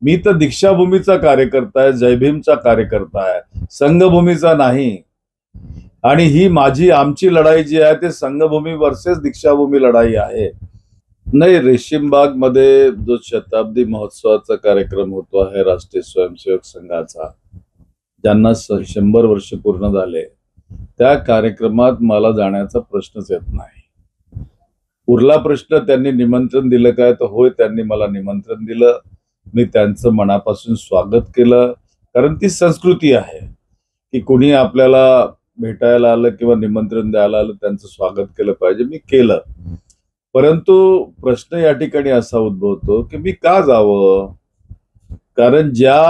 मी तर दीक्षाभूमीचा कार्यकर्ता आहे, जयभीमचा कार्यकर्ता आहे, संघभूमीचा नाही. आणि ही आमची लढाई जी आहे ते संघभूमी वर्सेस दीक्षाभूमी लढाई आहे. नाही, रेशीमबाग मध्ये जो शताब्दी महोत्सवाचा कार्यक्रम होतो आहे राष्ट्रीय स्वयंसेवक संघाचा, ज्यांना 100 वर्ष पूर्ण झाले, त्या कार्यक्रमात मला जाण्याचा प्रश्नच येत नाही. उरला प्रश्न त्यांनी निमंत्रण दिलं काय, तर होय, त्यांनी मला निमंत्रण दिलं. मी त्यांचं मनापासून स्वागत केलं. कारण ती संस्कृती आहे की कुणी आपल्याला भेटायला आलं किंवा निमंत्रण द्यायला आलं, त्यांचं स्वागत केलं पाहिजे. मी केलं. परंतु प्रश्न या ठिकाणी असा उद्भवतो की मी का जावं? कारण ज्या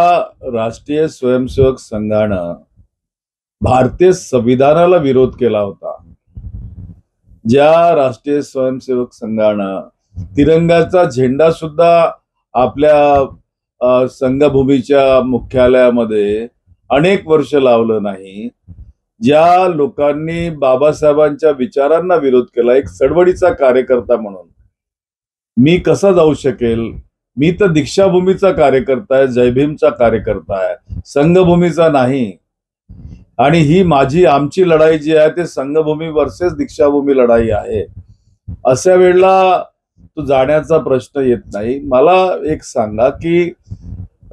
राष्ट्रीय स्वयंसेवक संघानं भारतीय संविधानाला विरोध केला होता, ज्या राष्ट्रीय स्वयंसेवक संघानं तिरंगाचा झेंडा सुद्धा आपल्या संघभूमीच्या मुख्यालयामध्ये अनेक वर्ष लावलं नाही, ज्या लोकांनी बाबासाहेबांच्या विचारांना विरोध केला, एक चळवळीचा कार्यकर्ता म्हणून मी कसा जाऊ शकेल? मी तर दीक्षाभूमीचा कार्यकर्ता आहे, जयभीमचा कार्यकर्ता आहे, संघभूमीचा नाही. आणि ही आमची लढाई जी आहे ते संघभूमी वर्सेस दीक्षाभूमी लढाई आहे. अशा वेळेला तो जाण्याचा प्रश्न येत नाही. मला एक सांगा की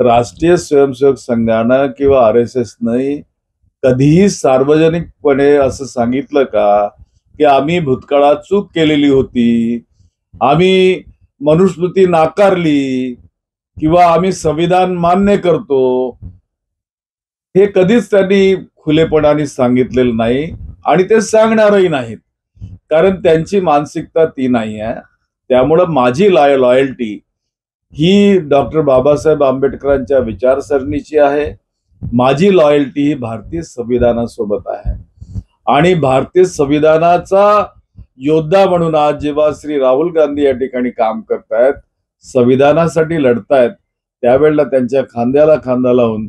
राष्ट्रीय स्वयंसेवक संघानं किंवा RSSने कधीही सार्वजनिकपणे असं सांगितलं का की आम्ही भूतकाळात चूक केलेली होती, आम्ही मनुस्मृती नाकारली किंवा आम्ही संविधान मान्य करतो? हे कधीच त्यांनी खुलेपणाने सांगितलेलं नाही आणि ते सांगणारही नाहीत. कारण त्यांची मानसिकता ती नाही आहे. त्यामुळं माझी लॉयल्टी ही डॉक्टर बाबासाहेब आंबेडकरांच्या विचारसरणीची आहे. माझी लॉयल्टी ही भारतीय संविधानासोबत आहे. आणि भारतीय संविधानाचा योद्धा म्हणून आज जेव्हा श्री राहुल गांधी या ठिकाणी काम करतायत, संविधानासाठी लढतायत, त्यावेळेला त्यांच्या खांद्याला खांदा लावून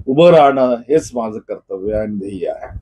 उभं राहणं हेच माझं कर्तव्य आणि ध्येय आहे.